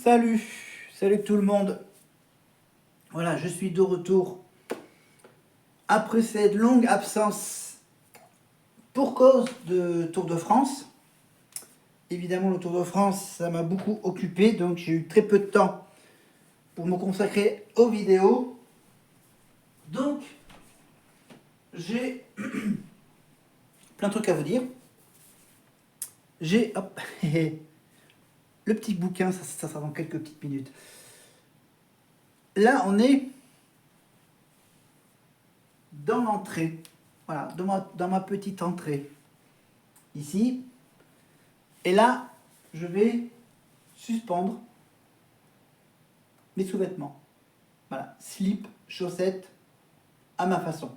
Salut, salut tout le monde. Voilà, je suis de retour après cette longue absence pour cause de Tour de France. Évidemment, le Tour de France, ça m'a beaucoup occupé, donc j'ai eu très peu de temps pour me consacrer aux vidéos. Donc, j'ai plein de trucs à vous dire. J'ai hop, le petit bouquin, ça sera dans quelques petites minutes. Là, on est dans l'entrée. Voilà, dans ma petite entrée. Ici. Et là, je vais suspendre mes sous-vêtements. Voilà, slip, chaussettes, à ma façon.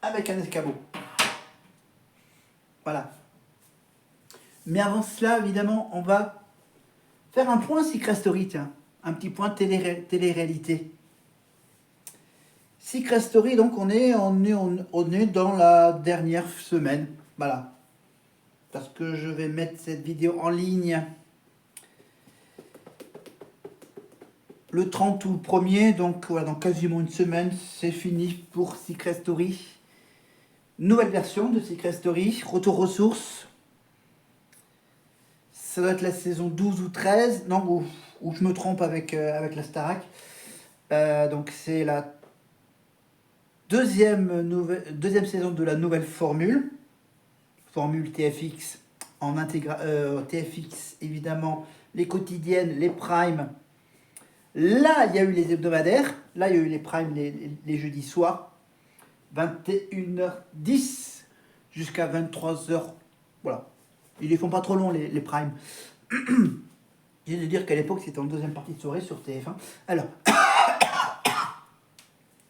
Avec un escabeau. Voilà. Mais avant cela, évidemment, on va faire un point Secret Story, tiens. Un petit point télé-réalité. Secret Story, donc on est dans la dernière semaine. Voilà. Parce que je vais mettre cette vidéo en ligne le 30 ou le 1er, donc voilà, dans quasiment une semaine, c'est fini pour Secret Story. Nouvelle version de Secret Story, retour aux sources. Ça doit être la saison 12 ou 13, non, ou je me trompe avec la Starac. Donc c'est la deuxième saison de la nouvelle formule TFX, TFX évidemment, les quotidiennes, les primes. Là, il y a eu les hebdomadaires. Là, il y a eu les primes les jeudis soirs. 21h10 jusqu'à 23h. Voilà. Ils les font pas trop longs, les primes. Je viens de dire qu'à l'époque, c'était en deuxième partie de soirée sur TF1. Alors,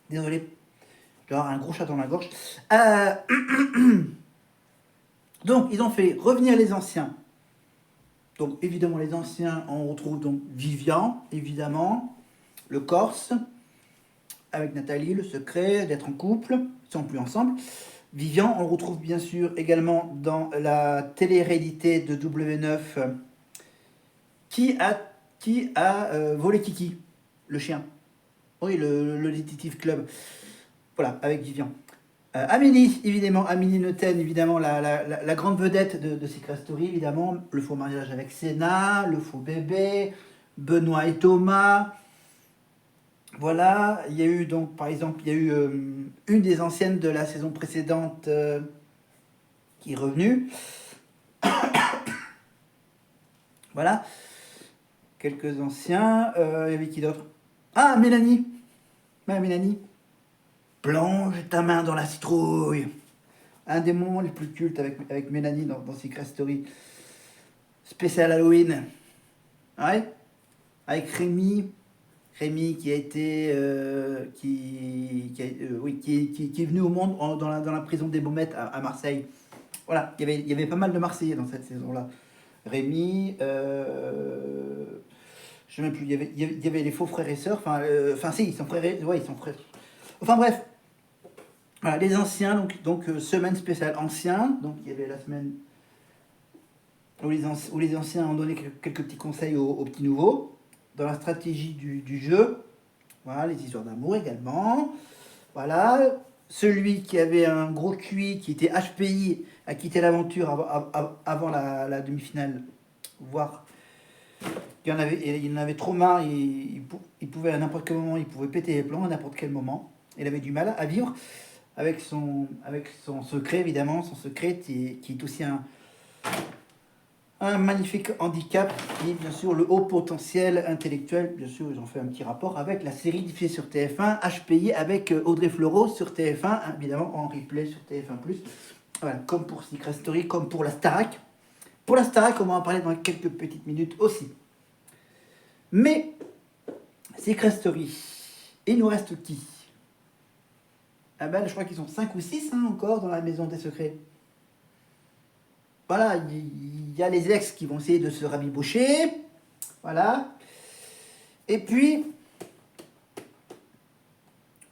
désolé, je dois avoir un gros chat dans la gorge. Donc, ils ont fait revenir les anciens. Donc, évidemment, les anciens, on retrouve donc Vivian, évidemment, le Corse, avec Nathalie, le secret d'être en couple, ils sont plus ensemble. Vivian, on le retrouve bien sûr également dans la télé-réalité de W9, qui a volé Kiki, le chien. Oui, le Detective Club. Voilà, avec Vivian. Amélie, évidemment, Amélie Noten, évidemment, la grande vedette de Secret Story, évidemment. Le faux mariage avec Sénat, le faux bébé, Benoît et Thomas. Voilà, il y a eu donc, par exemple, il y a eu une des anciennes de la saison précédente qui est revenue. Voilà, quelques anciens. Il y avait qui d'autre? Ah, Mélanie. Ouais, Mélanie. Plonge ta main dans la citrouille. Un des moments les plus cultes avec Mélanie dans Secret Story. Spécial Halloween. Ouais. Avec Rémi. Rémi qui a été. Qui est venu au monde dans la prison des Baumettes à Marseille. Voilà, il y avait pas mal de Marseillais dans cette saison-là. Rémi. Je ne sais même plus. Il y avait les faux frères et sœurs. Enfin, si, ils sont frères. Ouais, ils sont frères. Enfin, bref. Voilà, les anciens, donc semaine spéciale anciens, donc il y avait la semaine où les anciens ont donné quelques petits conseils aux petits nouveaux, dans la stratégie du jeu, voilà, les histoires d'amour également, voilà, celui qui avait un gros QI, qui était HPI, a quitté l'aventure avant la demi-finale, voire il en avait trop marre, il pouvait à n'importe quel moment, il pouvait péter les plombs à n'importe quel moment, il avait du mal à vivre, avec son secret, évidemment, son secret qui est aussi un magnifique handicap, qui est bien sûr le haut potentiel intellectuel. Bien sûr, ils ont fait un petit rapport avec la série diffusée sur TF1, HPI, avec Audrey Fleurot sur TF1, évidemment en replay sur TF1+. Voilà, comme pour Secret Story, comme pour la Starac. Pour la Starac, on va en parler dans quelques petites minutes aussi. Mais, Secret Story, il nous reste qui? Ah ben, je crois qu'ils sont 5 ou 6 encore dans la maison des secrets. Voilà, il y a les ex qui vont essayer de se rabibocher. Voilà. Et puis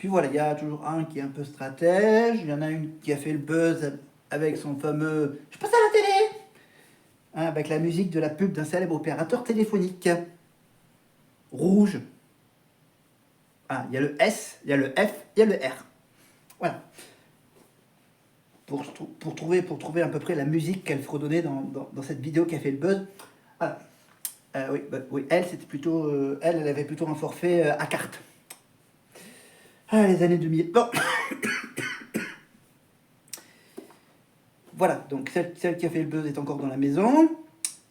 voilà, il y a toujours un qui est un peu stratège. Il y en a une qui a fait le buzz avec son fameux « Je passe à la télé !» avec la musique de la pub d'un célèbre opérateur téléphonique. rouge. Ah, il y a le S, il y a le F, il y a le R. Voilà. Pour trouver à peu près la musique qu'elle fredonnait dans cette vidéo qui a fait le buzz. Ah, oui, oui, elle, c'était plutôt. Elle avait plutôt un forfait à carte. Ah, les années 2000. Bon, voilà, donc celle qui a fait le buzz est encore dans la maison.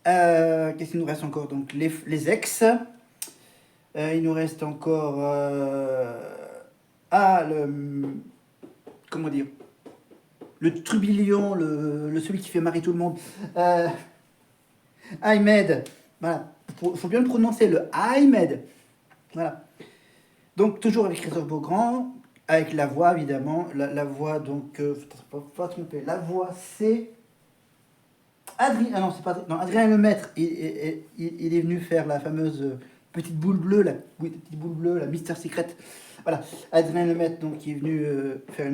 Qu'est-ce qu'il nous reste encore? Donc les ex. Il nous reste encore. Comment dire? Le trublion, celui qui fait marrer tout le monde. Ahmed. Voilà. Faut bien le prononcer, le Ahmed. Voilà. Donc, toujours avec Christophe Beaugrand, avec la voix, évidemment. La voix, donc, faut pas tromper. La voix, c'est Adrien. Ah non, c'est pas. Non, Adrien Lemaître. Il est venu faire la fameuse petite boule bleue, petite boule bleue, la Mister Secret. Voilà. Adrien Lemaître, donc, qui est venu faire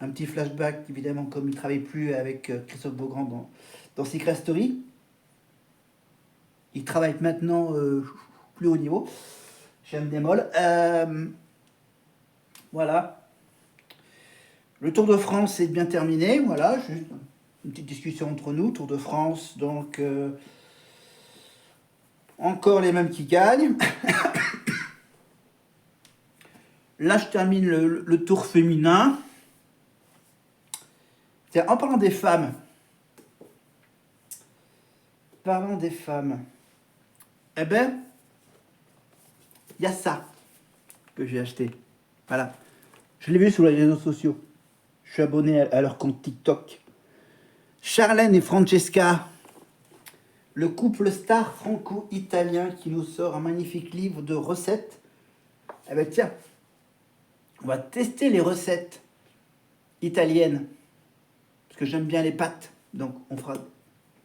un petit flashback, évidemment, comme il ne travaille plus avec Christophe Beaugrand dans Secret Story. Il travaille maintenant plus haut niveau, chez MDMOL. Voilà. Le Tour de France est bien terminé. Voilà, juste une petite discussion entre nous. Tour de France, donc encore les mêmes qui gagnent. Là, je termine le tour féminin. En parlant des femmes. Eh ben, il y a ça que j'ai acheté. Voilà. Je l'ai vu sur les réseaux sociaux. Je suis abonné à leur compte TikTok. Charlène et Francesca, le couple star franco-italien qui nous sort un magnifique livre de recettes. Eh ben tiens, on va tester les recettes italiennes. Parce que j'aime bien les pâtes. Donc on fera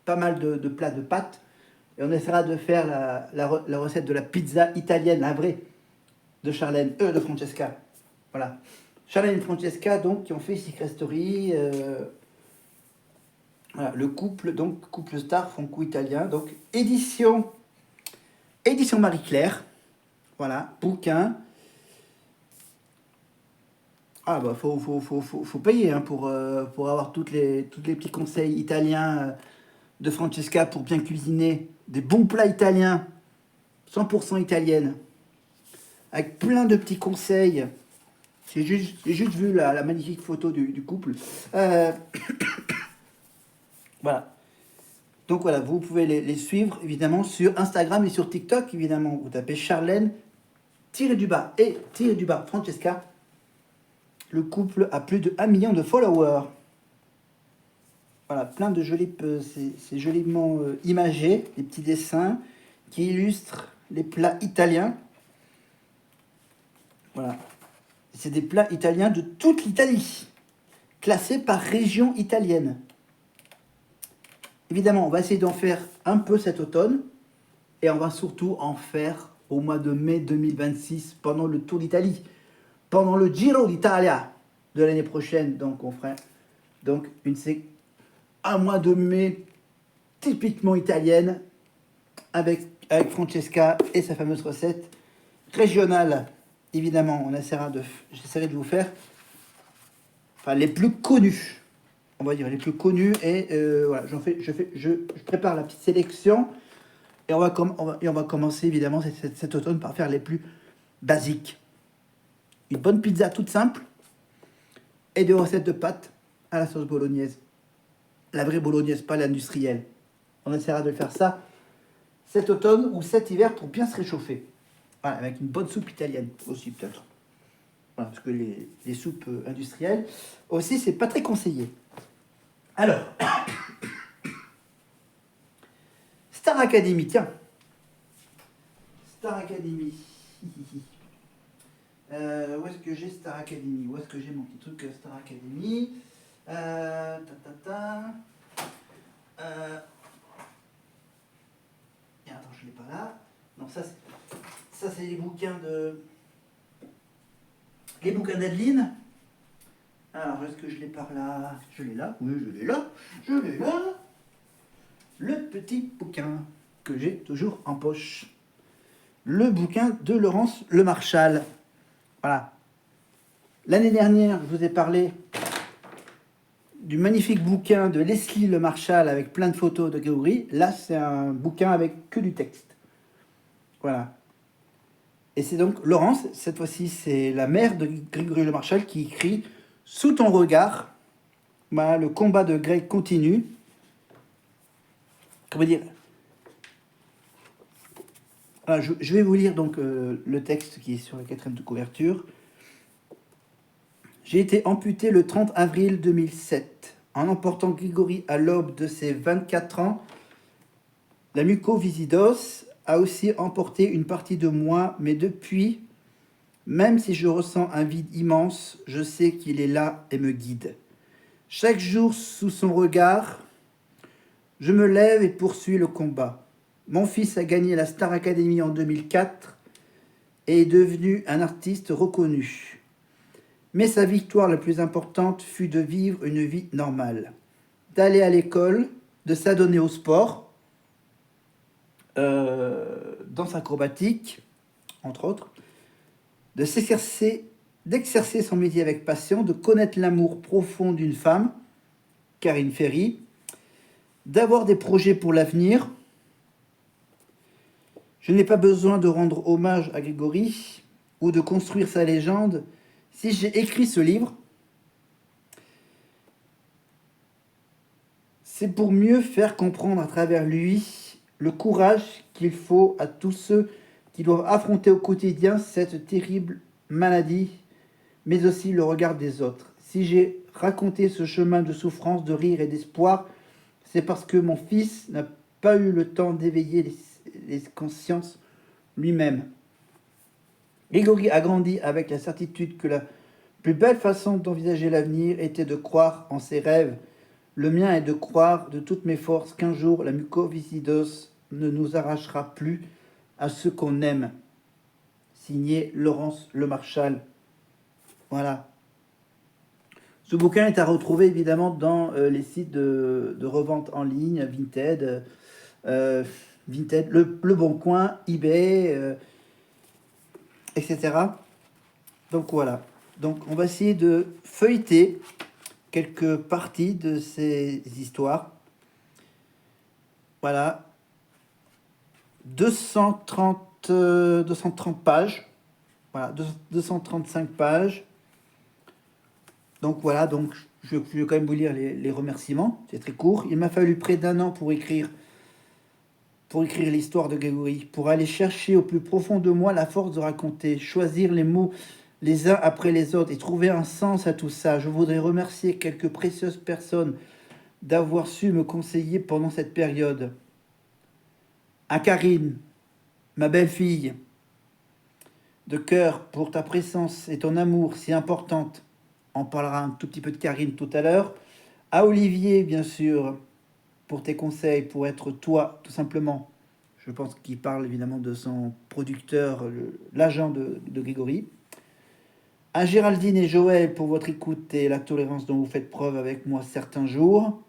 pas mal de plats de pâtes. Et on essaiera de faire la recette de la pizza italienne, la vraie, de Charlène, de Francesca. Voilà. Charlène et Francesca, donc, qui ont fait Secret Story. Voilà, le couple, donc, couple star franco-italien. Donc, édition Marie-Claire. Voilà, bouquin. Ah, bah, faut payer hein, pour avoir tous les petits conseils italiens de Francesca pour bien cuisiner des bons plats italiens, 100% italiennes, avec plein de petits conseils. J'ai juste vu la magnifique photo du couple. Voilà. Donc voilà, vous pouvez les suivre évidemment sur Instagram et sur TikTok. Évidemment, vous tapez Charlène, _et Francesca. Le couple a plus de 1 million de followers. Voilà, plein de jolis, c'est joliment imagé, des petits dessins qui illustrent les plats italiens. Voilà. C'est des plats italiens de toute l'Italie, classés par région italienne. Évidemment, on va essayer d'en faire un peu cet automne, et on va surtout en faire au mois de mai 2026, pendant le Tour d'Italie, pendant le Giro d'Italia de l'année prochaine. Donc on fera donc un mois de mai typiquement italienne, avec Francesca et sa fameuse recette régionale. Évidemment, j'essaierai de vous faire les plus connus, on va dire les plus connus, et voilà, je prépare la petite sélection, et on va commencer évidemment cet automne par faire les plus basiques. Une bonne pizza toute simple et des recettes de pâtes à la sauce bolognaise. La vraie bolognaise, pas l'industrielle. On essaiera de faire ça cet automne ou cet hiver pour bien se réchauffer. Voilà, avec une bonne soupe italienne aussi peut-être. Voilà, parce que les soupes industrielles aussi, c'est pas très conseillé. Alors, Star Academy, tiens. Star Academy. Où est-ce que j'ai Star Academy? Où est-ce que j'ai mon petit truc Star Academy? Et attends, je l'ai pas là. Non, ça c'est les bouquins d'Adeline. Alors, est-ce que je l'ai par là? Je l'ai là. Oui, je l'ai là. Le petit bouquin que j'ai toujours en poche. le bouquin de Laurence Lemarchal. Voilà. L'année dernière, je vous ai parlé du magnifique bouquin de Leslie Lemarchal avec plein de photos de Grégory. Là, c'est un bouquin avec que du texte. Voilà. Et c'est donc Laurence, cette fois-ci, c'est la mère de Grégory Lemarchal qui écrit « Sous ton regard ». Voilà, le combat de Greg continue. Comment dire? Voilà, je vais vous lire donc le texte qui est sur la 4e de couverture. J'ai été amputé le 30 avril 2007. En emportant Grégory à l'aube de ses 24 ans, la mucoviscidose a aussi emporté une partie de moi, mais depuis, même si je ressens un vide immense, je sais qu'il est là et me guide. Chaque jour, sous son regard, je me lève et poursuis le combat. Mon fils a gagné la Star Academy en 2004 et est devenu un artiste reconnu. Mais sa victoire la plus importante fut de vivre une vie normale, d'aller à l'école, de s'adonner au sport, danse acrobatique, entre autres, d'exercer son métier avec passion, de connaître l'amour profond d'une femme, Karine Ferry, d'avoir des projets pour l'avenir. Je n'ai pas besoin de rendre hommage à Grégory ou de construire sa légende. Si j'ai écrit ce livre, c'est pour mieux faire comprendre à travers lui le courage qu'il faut à tous ceux qui doivent affronter au quotidien cette terrible maladie, mais aussi le regard des autres. Si j'ai raconté ce chemin de souffrance, de rire et d'espoir, c'est parce que mon fils n'a pas eu le temps d'éveiller les consciences lui-même. Grégory a grandi avec la certitude que la plus belle façon d'envisager l'avenir était de croire en ses rêves. Le mien est de croire de toutes mes forces qu'un jour la mucoviscidose ne nous arrachera plus à ceux qu'on aime. Signé Laurence Lemarchal. Voilà. Ce bouquin est à retrouver évidemment dans les sites de revente en ligne, Vinted, Vinted, le Bon Coin, eBay, etc. Donc voilà. Donc on va essayer de feuilleter quelques parties de ces histoires. Voilà. 230 pages. Voilà, 235 pages. Donc voilà, donc je vais quand même vous lire les remerciements. C'est très court. Il m'a fallu près d'1 an pour écrire l'histoire de Grégory, pour aller chercher au plus profond de moi la force de raconter, choisir les mots les uns après les autres et trouver un sens à tout ça. Je voudrais remercier quelques précieuses personnes d'avoir su me conseiller pendant cette période. À Karine, ma belle-fille, de cœur pour ta présence et ton amour si importante. On parlera un tout petit peu de Karine tout à l'heure. À Olivier, bien sûr, pour tes conseils, pour être toi, tout simplement. Je pense qu'il parle évidemment de son producteur, l'agent de Grégory. À Géraldine et Joël pour votre écoute et la tolérance dont vous faites preuve avec moi certains jours.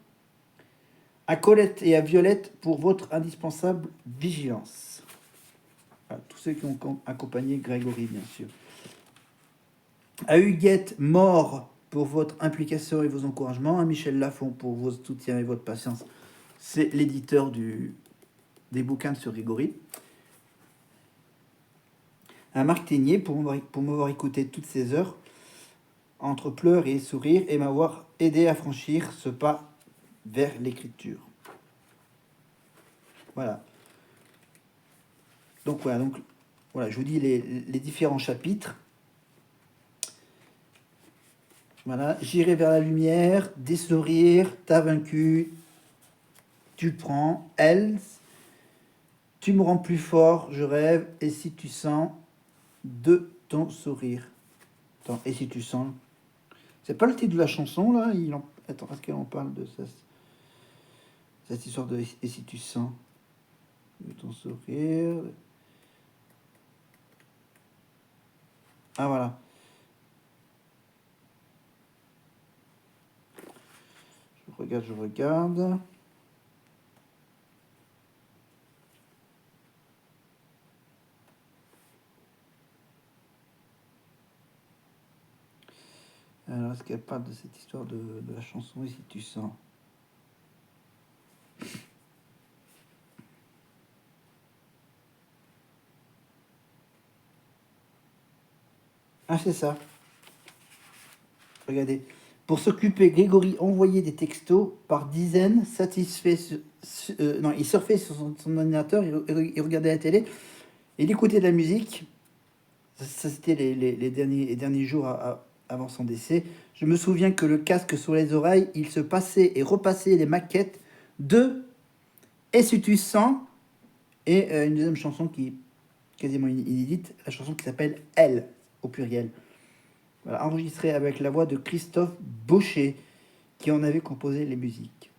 À Colette et à Violette pour votre indispensable vigilance. Voilà, tous ceux qui ont accompagné Grégory, bien sûr. À Huguette Mort pour votre implication et vos encouragements. À Michel Lafont pour vos soutiens et votre patience. C'est l'éditeur des bouquins sur Grégory. À Marc Ténier pour m'avoir écouté toutes ces heures entre pleurs et sourires et m'avoir aidé à franchir ce pas vers l'écriture. Voilà. Donc voilà, je vous dis les différents chapitres. Voilà, j'irai vers la lumière, des sourires, t'as vaincu, tu prends, else, tu me rends plus fort, je rêve, et si tu sens de ton sourire. Attends, et si tu sens. C'est pas le titre de la chanson là. Attends, est-ce qu'elle en parle de ça, cette histoire de et si tu sens de ton sourire. Ah voilà. Je regarde. Alors, est-ce qu'elle parle de cette histoire de la chanson Et si tu sens? Ah, c'est ça. Regardez. Pour s'occuper, Grégory envoyait des textos par dizaines, satisfait. Non, il surfait sur son ordinateur, il regardait la télé, il écoutait de la musique. Ça, c'était les derniers jours avant son décès. Je me souviens que le casque sur les oreilles, il se passait et repassait les maquettes de Et si tu sens et une deuxième chanson qui est quasiment inédite, la chanson qui s'appelle Elle, au pluriel. Voilà, enregistrée avec la voix de Christophe Baucher, qui en avait composé les musiques.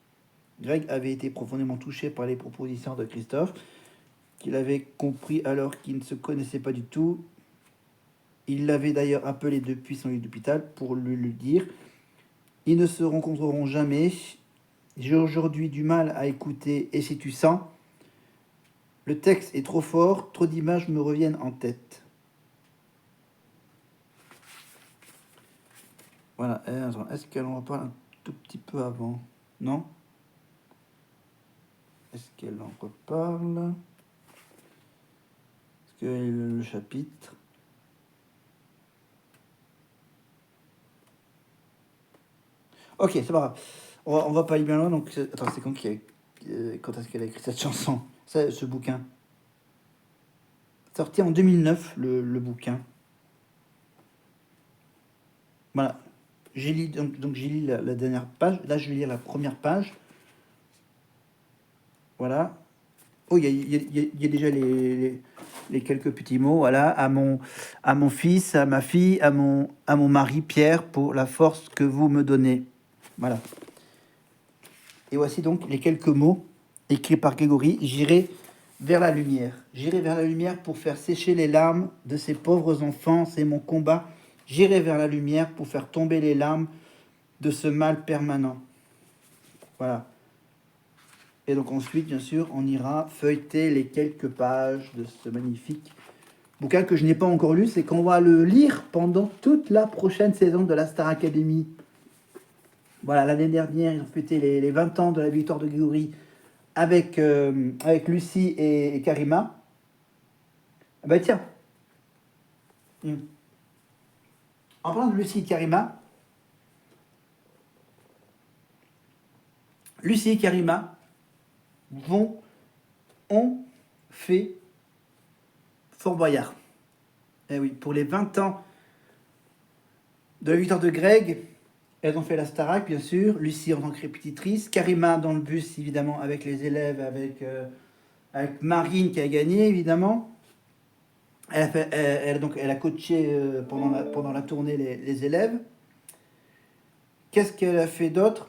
Greg avait été profondément touché par les propositions de Christophe, qu'il avait compris alors qu'il ne se connaissait pas du tout. Il l'avait d'ailleurs appelé depuis son lit d'hôpital pour lui dire « Ils ne se rencontreront jamais. J'ai aujourd'hui du mal à écouter Et si tu sens ?» Le texte est trop fort, trop d'images me reviennent en tête. Voilà, est-ce qu'elle en reparle un tout petit peu avant? Non? Est-ce qu'elle en reparle? Est-ce que le chapitre? Ok, c'est pas grave. On va pas aller bien loin, donc... Attends, c'est quand est-ce qu'elle a écrit cette chanson? Ce bouquin. Sorti en 2009, le bouquin. Voilà. J'ai lu, donc j'ai lu la dernière page. Là, je vais lire la première page. Voilà. Oh, il y a déjà les quelques petits mots. Voilà. À mon fils, à ma fille, à mon mari Pierre, pour la force que vous me donnez. Voilà. Et voici donc les quelques mots écrits par Grégory. J'irai vers la lumière. J'irai vers la lumière pour faire sécher les larmes de ces pauvres enfants. C'est mon combat. J'irai vers la lumière pour faire tomber les larmes de ce mal permanent. Voilà. Et donc ensuite, bien sûr, on ira feuilleter les quelques pages de ce magnifique bouquin que je n'ai pas encore lu. C'est qu'on va le lire pendant toute la prochaine saison de la Star Academy. Voilà, l'année dernière, ils ont fêté les 20 ans de la victoire de Grégory avec Lucie et Karima. Ah bah tiens, en parlant de Lucie et Karima, Lucie et Karima ont fait Fort Boyard. Eh oui, pour les 20 ans de la victoire de Greg, elles ont fait la Starac, bien sûr. Lucie en tant que répétitrice. Karima dans le bus, évidemment, avec les élèves, avec Marine qui a gagné, évidemment. Elle a coaché pendant la tournée les élèves. Qu'est-ce qu'elle a fait d'autre?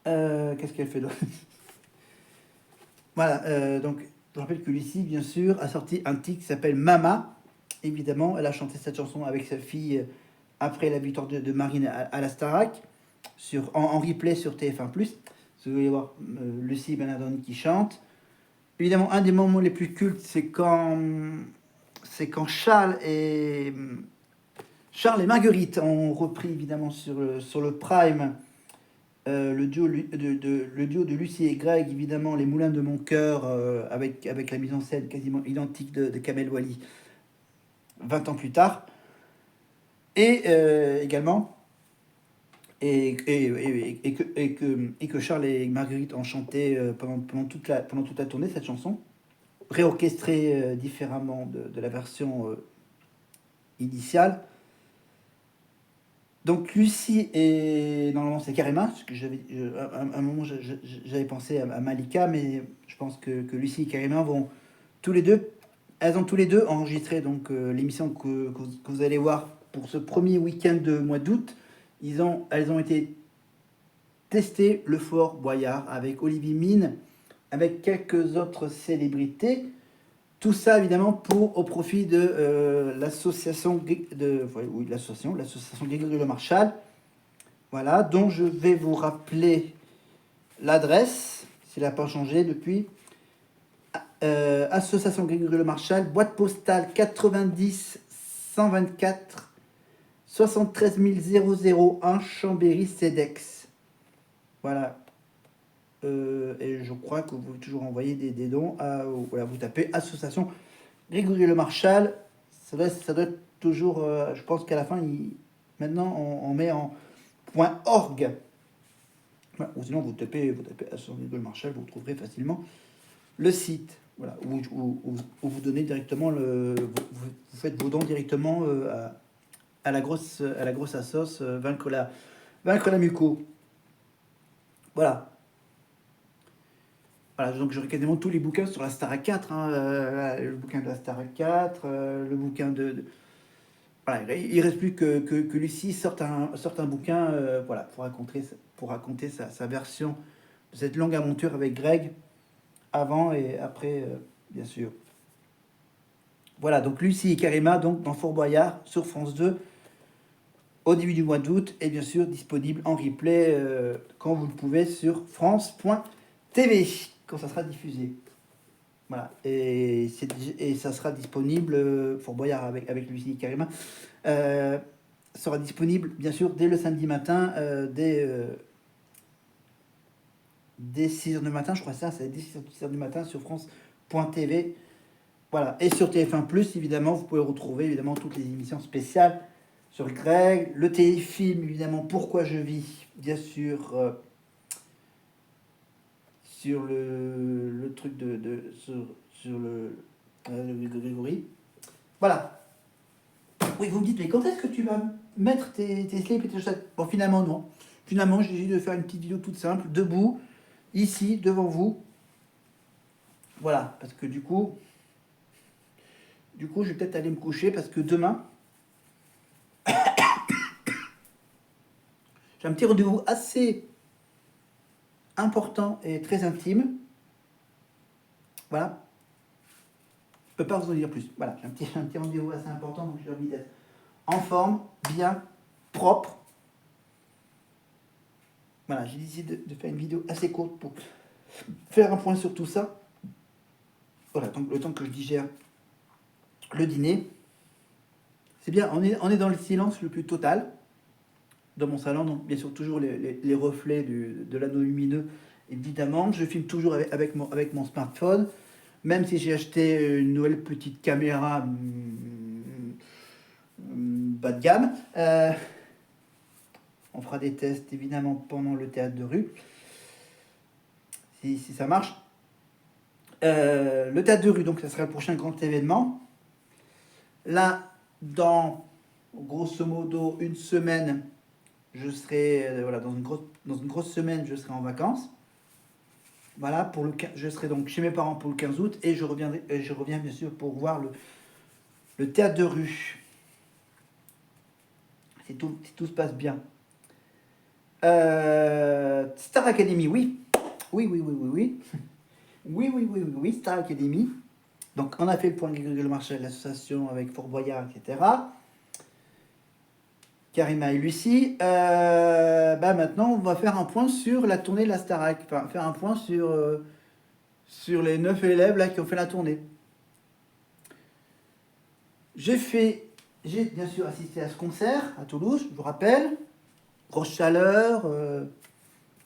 Qu'est-ce qu'elle fait d'autre? Voilà, donc je rappelle que Lucie, bien sûr, a sorti un titre qui s'appelle Mama. Évidemment, elle a chanté cette chanson avec sa fille après la victoire de Marine à la Starac, en replay sur TF1+. Vous allez voir Lucie Bernardoni qui chante. Évidemment, un des moments les plus cultes, c'est quand Charles et Marguerite ont repris, évidemment, sur le Prime, le duo de Lucie et Greg, évidemment, Les Moulins de mon cœur, avec la mise en scène quasiment identique de Kamel Wally, 20 ans plus tard. Et également, et que Charles et Marguerite ont chanté pendant toute la tournée, cette chanson, réorchestrée différemment de la version initiale. Donc Lucie et normalement c'est Karima, parce que à un moment j'avais pensé à Malika, mais je pense que Lucie et Karima vont elles ont tous les deux enregistré donc l'émission que vous allez voir pour ce premier week-end de mois d'août. Elles ont été tester le Fort Boyard avec Olivier Mine, avec quelques autres célébrités. Tout ça, évidemment, au profit de l'association Grégory Le Marchal. Voilà, dont je vais vous rappeler l'adresse, s'il n'a pas changé depuis. Association Grégory Le Marchal, boîte postale 90 124 73 001 Chambéry-Cedex. Voilà. Et je crois que vous pouvez toujours envoyer des dons. Voilà, vous tapez association Grégory Le Marchal. Ça doit être toujours. Je pense qu'à la fin, maintenant, on met en .org. Voilà. Ou sinon, vous tapez association Grégory Le Marchal, vous trouverez facilement le site. Voilà, où vous donnez directement vous faites vos dons directement à la grosse assos vaincre la muco. Voilà. Voilà, donc j'aurai quasiment tous les bouquins sur la Starac 4, hein, le bouquin de la Starac 4, le bouquin voilà, il reste plus que Lucie sorte un bouquin, voilà, pour raconter sa version de cette longue aventure avec Greg, avant et après, bien sûr. Voilà, donc Lucie et Karima, donc dans Fort Boyard, sur France 2, au début du mois d'août, et bien sûr disponible en replay quand vous le pouvez sur France.tv, quand ça sera diffusé. Voilà, et ça sera disponible, Fort Boyard avec Lucie et Karima, sera disponible bien sûr dès le samedi matin, dès 6h du matin, je crois ça, c'est dès 6h du matin sur France.tv. Voilà, et sur TF1+, évidemment, vous pouvez retrouver évidemment toutes les émissions spéciales sur Greg, le téléfilm, évidemment, Pourquoi je vis, bien sûr, sur le truc sur le Grégory. Voilà. Oui, vous me dites, mais quand est-ce que tu vas mettre tes slips et tes chaussettes? Bon, finalement, non. Finalement, j'ai décidé de faire une petite vidéo toute simple, debout, ici, devant vous. Voilà, parce que du coup, je vais peut-être aller me coucher, parce que demain, j'ai un petit rendez-vous assez important et très intime. Voilà. Je peux pas vous en dire plus. Voilà, j'ai un petit rendez-vous assez important, donc j'ai envie d'être en forme, bien, propre. Voilà, j'ai décidé de faire une vidéo assez courte pour faire un point sur tout ça. Voilà, donc le temps que je digère le dîner. C'est bien, on est dans le silence le plus total dans mon salon, donc bien sûr toujours les reflets de l'anneau lumineux, évidemment. Je filme toujours avec mon smartphone, même si j'ai acheté une nouvelle petite caméra bas de gamme. On fera des tests évidemment pendant le théâtre de rue, si ça marche. Le théâtre de rue, donc ça sera le prochain grand événement. Là, dans grosso modo une semaine, je serai voilà, dans une grosse semaine, je serai en vacances. Voilà, je serai donc chez mes parents pour le 15 août et je reviens bien sûr pour voir le théâtre de rue. Si tout se passe bien. Star Academy, oui. Oui. Oui, Star Academy. Donc on a fait le point Grégory Le Marchal, l'association avec Fort Boyard, etc. Karima et Lucie. Maintenant, on va faire un point sur la tournée de la Starac. Enfin, faire un point sur les 9 élèves là, qui ont fait la tournée. J'ai bien sûr assisté à ce concert à Toulouse, je vous rappelle. Grosse chaleur,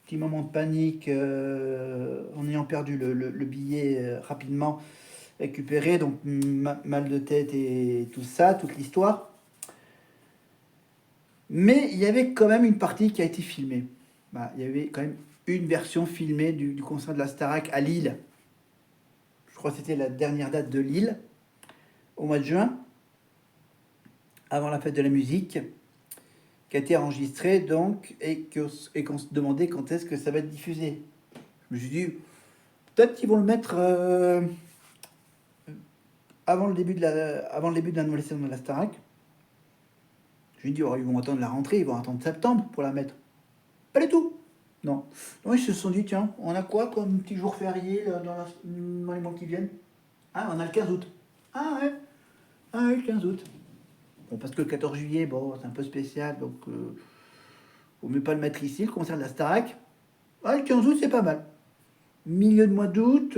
petit moment de panique en ayant perdu le billet rapidement récupéré, donc mal de tête et tout ça, toute l'histoire. Mais il y avait quand même une partie qui a été filmée. Il y avait quand même une version filmée du concert de la Starac à Lille. Je crois que c'était la dernière date de Lille, au mois de juin, avant la fête de la musique, qui a été enregistrée donc, et qu'on se demandait quand est-ce que ça va être diffusé. Je me suis dit, peut-être qu'ils vont le mettre avant le début de la nouvelle saison de la Starac. Je lui ai dit, oh, ils vont attendre la rentrée, ils vont attendre septembre pour la mettre. Pas du tout. Non. Non, ils se sont dit, tiens, on a quoi comme petit jour férié dans les mois qui viennent? Ah, on a le 15 août. Ah ouais. Ah oui, le 15 août. Bon, parce que le 14 juillet, bon, c'est un peu spécial, donc vaut mieux pas le mettre ici, le concert de la Starac. Ah, le 15 août, c'est pas mal. Milieu de mois d'août,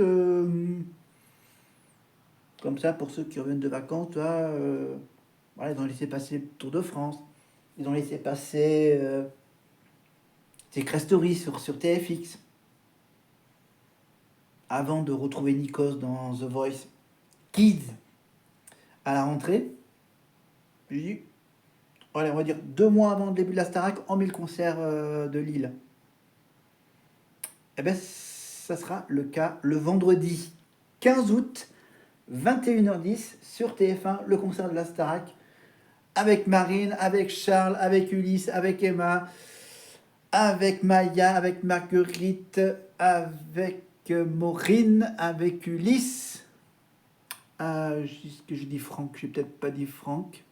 comme ça, pour ceux qui reviennent de vacances, voilà, ils ont laissé passer le Tour de France. Ils ont laissé passer Secret Story sur TFX avant de retrouver Nikos dans The Voice Kids à la rentrée. J'ai dit, allez, on va dire 2 mois avant le début de la Starac, on met le concert de Lille. Eh bien, ça sera le cas le vendredi 15 août, 21h10 sur TF1, le concert de la Starac, avec Marine, avec Charles, avec Ulysse, avec Emma, avec Maya, avec Marguerite, avec Maureen, avec Ulysse. Que je dis Franck, j'ai peut-être pas dit Franck.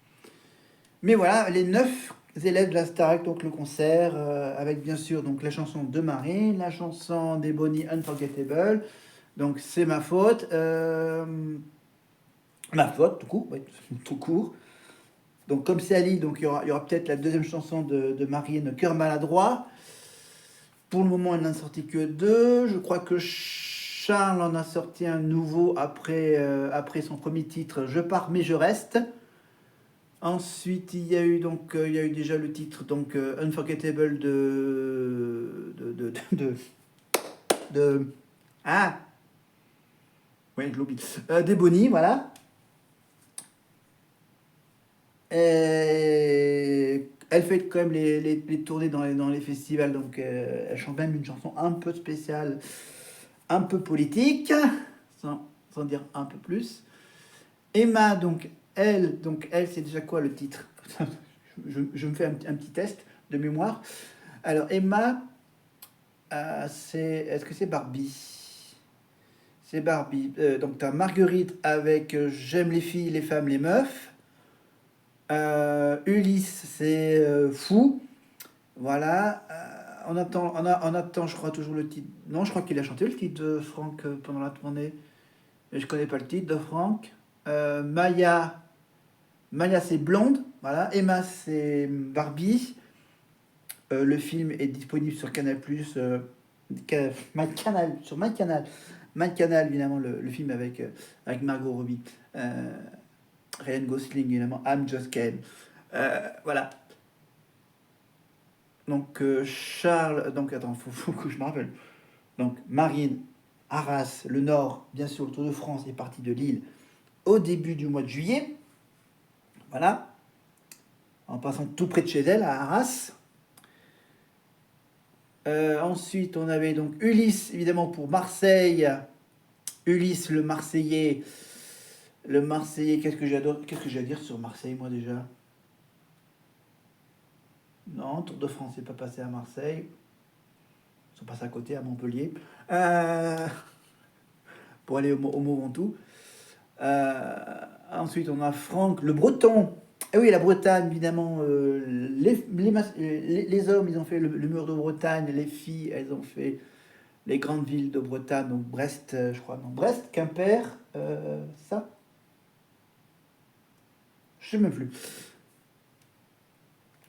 Mais voilà, les 9 élèves de la Starac, donc le concert, avec bien sûr donc la chanson de Marine, la chanson des Bonnie Unforgettable. Donc c'est ma faute. Ma faute, tout court, oui, tout court. Donc comme c'est Ali, donc il y aura peut-être la deuxième chanson de Marine, Cœur maladroit. Pour le moment, elle n'en a sorti que 2. Je crois que Charles en a sorti un nouveau après son premier titre, Je pars mais je reste. Ensuite, il y a eu déjà le titre donc Unforgettable de ah ouais, je l'oublie. Des Bonnie, voilà. Et elle fait quand même les tournées dans les festivals, donc elle chante même une chanson un peu spéciale, un peu politique, sans dire un peu plus. Emma, donc elle, c'est déjà quoi le titre? Je me fais un petit test de mémoire. Alors Emma, est-ce que c'est Barbie? C'est Barbie. Donc tu as Marguerite avec J'aime les filles, les femmes, les meufs. Ulysse, c'est Fou. Voilà. On attend, je crois, toujours le titre. Non, je crois qu'il a chanté le titre de Franck pendant la tournée. Mais je connais pas le titre de Franck. Maya, c'est Blonde. Voilà. Emma, c'est Barbie. Le film est disponible sur Canal+. Sur MyCanal. MyCanal, évidemment, le film avec Margot Robbie. Ryan Gosling, évidemment. I'm Just Ken. Voilà. Donc, Charles. Donc, attends, faut que je me rappelle. Donc, Marine, Arras, le Nord, bien sûr, le Tour de France est parti de Lille au début du mois de juillet. Voilà. En passant tout près de chez elle, à Arras. Ensuite, on avait donc Ulysse, évidemment, pour Marseille. Ulysse, le Marseillais. Le Marseillais, qu'est-ce que j'adore? Qu'est-ce que j'ai à dire sur Marseille, moi, déjà? Non, Tour de France n'est pas passé à Marseille. Ils sont passés à côté, à Montpellier. Pour aller au Mont Ventoux. Ensuite, on a Franck, le Breton. Et oui, la Bretagne, évidemment. Les hommes, ils ont fait le mur de Bretagne. Les filles, elles ont fait les grandes villes de Bretagne. Donc Brest, je crois. Non, Brest, Quimper, ça. Je sais même plus.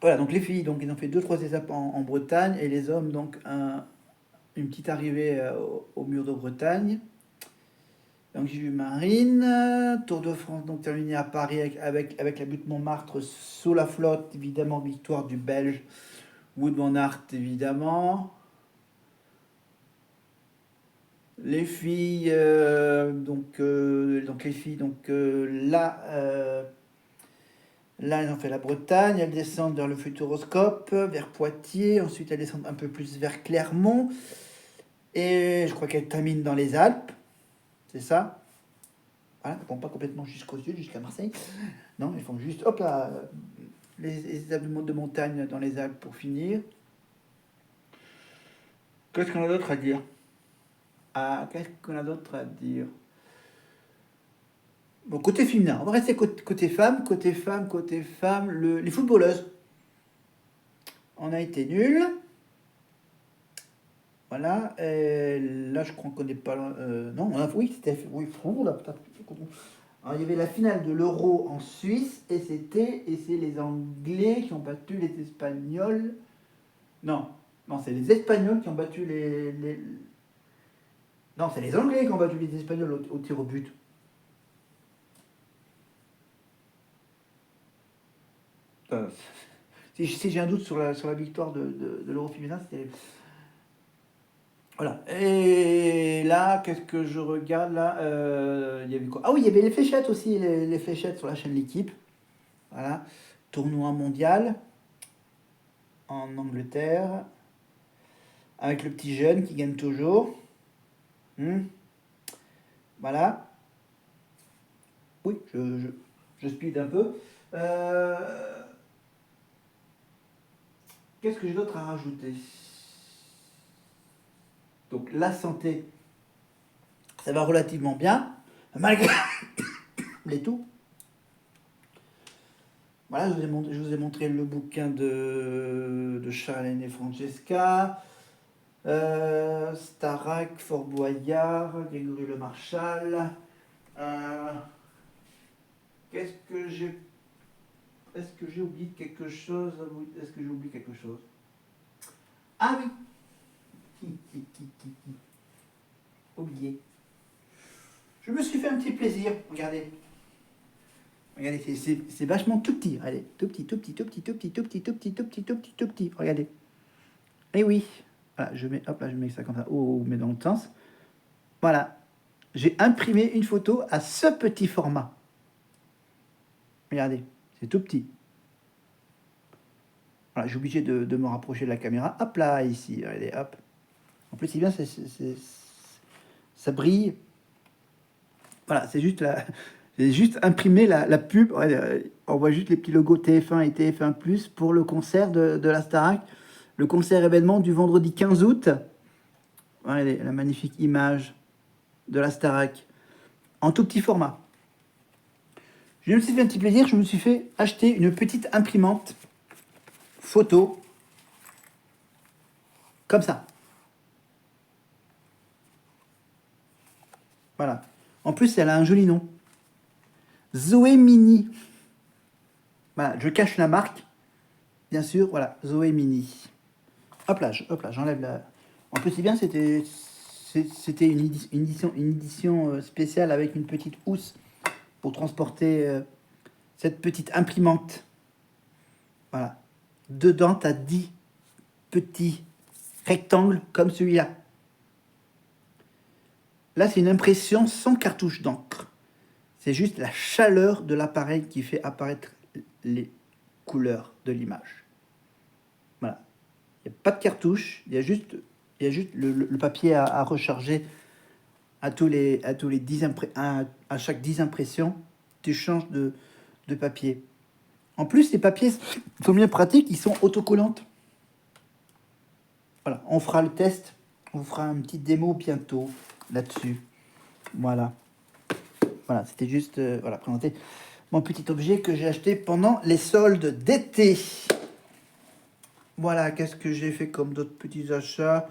Voilà, donc les filles, donc ils ont fait 2-3 étapes en Bretagne. Et les hommes, donc une petite arrivée au mur de Bretagne. Donc j'ai vu Marine, Tour de France donc terminé à Paris avec la butte Montmartre sous la flotte, évidemment, victoire du Belge Wout van Aert, évidemment. Les filles, donc les filles, là, elles ont fait la Bretagne, elles descendent vers le Futuroscope, vers Poitiers, ensuite elles descendent un peu plus vers Clermont, et je crois qu'elles terminent dans les Alpes, c'est ça? Voilà, elles ne vont pas complètement jusqu'au sud, jusqu'à Marseille. Non, ils font juste, hop là, les étapes de montagne dans les Alpes pour finir. Qu'est-ce qu'on a d'autre à dire? Qu'est-ce qu'on a d'autre à dire? Bon, côté féminin, on va rester côté femme, les footballeuses. On a été nuls. Voilà. Là, je crois qu'on n'est pas. Non, oui, c'était. Oui, là, alors, il y avait la finale de l'Euro en Suisse et c'est les Anglais qui ont battu les Espagnols. Non, non, c'est les Espagnols qui ont battu Non, c'est les Anglais qui ont battu les Espagnols au tir au but. Si j'ai un doute sur la victoire de l'Euro féminin, c'était... Voilà. Et là, qu'est-ce que je regarde là? Il y avait quoi? Ah oui, il y avait les fléchettes aussi, les fléchettes sur la chaîne L'équipe. Voilà. Tournoi mondial en Angleterre. Avec le petit jeune qui gagne toujours. Hmm. Voilà. Oui, je speed un peu. Qu'est-ce que j'ai d'autre à rajouter? Donc la santé, ça va relativement bien, malgré les tout. Voilà, je vous ai montré le bouquin de Charlène et Francesca, Starac, Fort Boyard, Grégory Le Marchal. Euh, Qu'est-ce que j'ai... Est-ce que j'ai oublié quelque chose? Est-ce que j'ai oublié quelque chose? Ah oui. Oublié. Je me suis fait un petit plaisir. Regardez. Regardez, c'est vachement tout petit. Regardez, tout petit, tout petit, tout petit, tout petit, tout petit, tout petit, tout petit, tout petit, tout petit. Regardez. Et oui. Voilà, je mets, hop là, je mets ça comme ça. Oh, mais dans le sens. Voilà. J'ai imprimé une photo à ce petit format. Regardez, c'est tout petit. Voilà, j'ai obligé de me rapprocher de la caméra. Hop là, ici. Regardez, hop. En plus, c'est bien, ça brille. Voilà, c'est juste la, j'ai juste imprimé la pub. On voit juste les petits logos TF1 et TF1+ pour le concert de la Starac. Le concert événement du vendredi 15 août. Regardez la magnifique image de la Starac en tout petit format. Je me suis fait un petit plaisir, je me suis fait acheter une petite imprimante photo comme ça. Voilà. En plus, elle a un joli nom. Zoé Mini. Voilà, je cache la marque, bien sûr. Voilà, Zoé Mini. Hop là, j'enlève la... En plus, c'est bien, c'était une édition spéciale avec une petite housse pour transporter cette petite imprimante. Voilà. Dedans, tu as 10 petits rectangles comme celui-là. Là, c'est une impression sans cartouche d'encre. C'est juste la chaleur de l'appareil qui fait apparaître les couleurs de l'image. Voilà. Il n'y a pas de cartouche, il y a juste le papier à recharger à chaque 10 impressions, tu changes de papier. En plus, les papiers sont bien pratiques, ils sont autocollantes. Voilà, on fera le test, on fera un petit démo bientôt là-dessus. Voilà. Voilà, c'était juste voilà, présenter mon petit objet que j'ai acheté pendant les soldes d'été. Voilà, qu'est-ce que j'ai fait comme d'autres petits achats?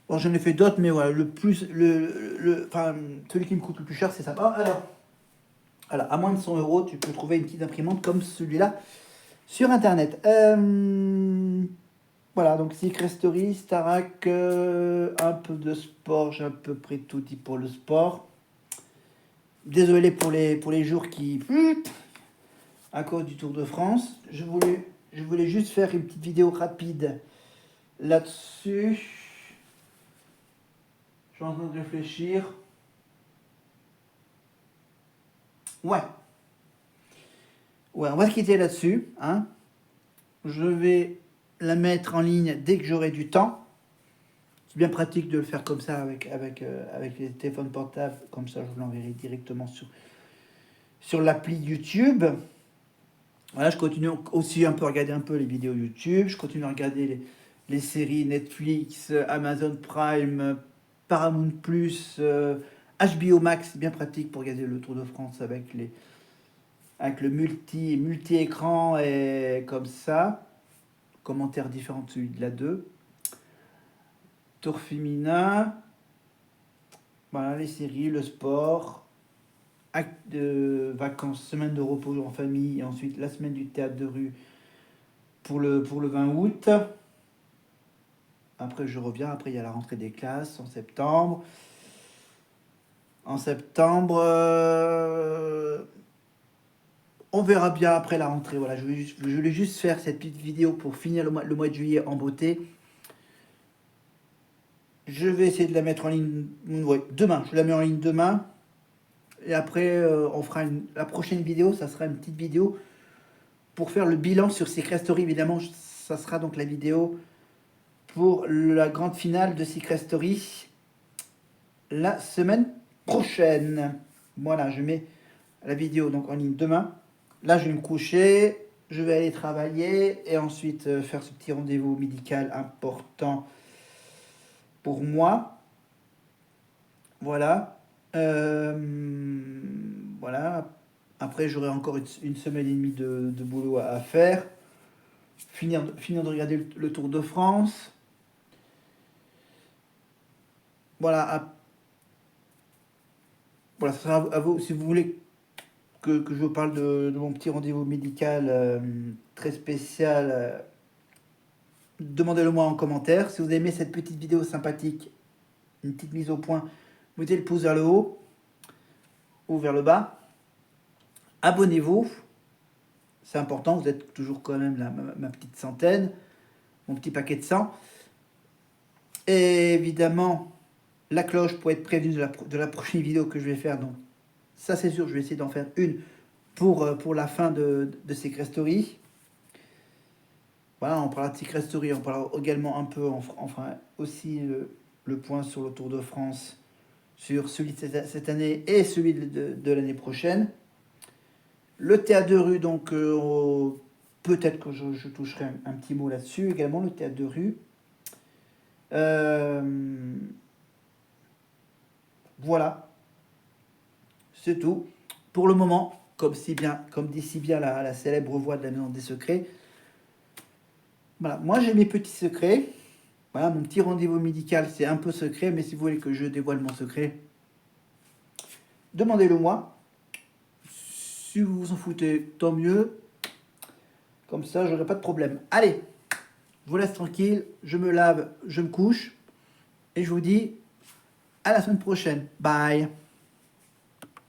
Bon, j'en ai fait d'autres, mais voilà, enfin, celui qui me coûte le plus cher, c'est ça. Ah, alors, à moins de 100 euros, tu peux trouver une petite imprimante comme celui-là sur Internet. Voilà, donc Secret Story, Starac, un peu de sport, j'ai à peu près tout dit pour le sport. Désolé pour les jours qui... à cause du Tour de France. Je voulais juste faire une petite vidéo rapide là-dessus. Je suis en train de réfléchir. Ouais, on va se quitter là-dessus. Hein. Je vais la mettre en ligne dès que j'aurai du temps. C'est bien pratique de le faire comme ça avec les téléphones portables. Comme ça, je vous l'enverrai directement sur l'appli YouTube. Voilà, je continue aussi un peu à regarder un peu les vidéos YouTube. Je continue à regarder les séries Netflix, Amazon Prime, Paramount+, HBO Max. C'est bien pratique pour regarder le Tour de France avec le multi-écran et comme ça. Commentaires différents de celui de la 2. Tour féminin. Voilà, les séries, le sport. Acte de vacances, semaine de repos en famille. Et ensuite, la semaine du théâtre de rue pour le 20 août. Après, je reviens. Après, il y a la rentrée des classes en septembre. En septembre, On verra bien après la rentrée. Voilà, je voulais juste faire cette petite vidéo pour finir le mois de juillet en beauté. Je vais essayer de la mettre en ligne ouais, demain. Je la mets en ligne demain. Et après, on fera la prochaine vidéo. Ça sera une petite vidéo pour faire le bilan sur Secret Story. Évidemment, ça sera donc la vidéo pour la grande finale de Secret Story la semaine prochaine. Voilà, je mets la vidéo donc en ligne demain. Là, je vais me coucher, je vais aller travailler et ensuite faire ce petit rendez-vous médical important pour moi. Voilà. Voilà. Après, j'aurai encore une semaine et demie de boulot à faire. Finir de regarder le Tour de France. Voilà. Voilà, ça sera à vous. Si vous voulez que je vous parle de mon petit rendez-vous médical très spécial, demandez-le moi en commentaire. Si vous aimez cette petite vidéo sympathique, une petite mise au point, mettez le pouce vers le haut ou vers le bas. Abonnez-vous, c'est important, vous êtes toujours quand même ma petite centaine, mon petit paquet de 100. Et évidemment, la cloche pour être prévenu de la prochaine vidéo que je vais faire. Donc ça c'est sûr, je vais essayer d'en faire une pour la fin de Secret Story. Voilà, on parlera de Secret Story, on parlera également un peu, enfin aussi le point sur le Tour de France, sur celui de cette année et celui de l'année prochaine. Le théâtre de rue, donc peut-être que je toucherai un petit mot là-dessus également, le théâtre de rue. Voilà, c'est tout. Pour le moment, comme dit si bien la célèbre voix de la Maison des Secrets. Voilà, moi j'ai mes petits secrets. Voilà, mon petit rendez-vous médical, c'est un peu secret, mais si vous voulez que je dévoile mon secret, demandez-le moi. Si vous vous en foutez, tant mieux. Comme ça, j'aurai pas de problème. Allez, je vous laisse tranquille. Je me lave, je me couche. Et je vous dis à la semaine prochaine. Bye.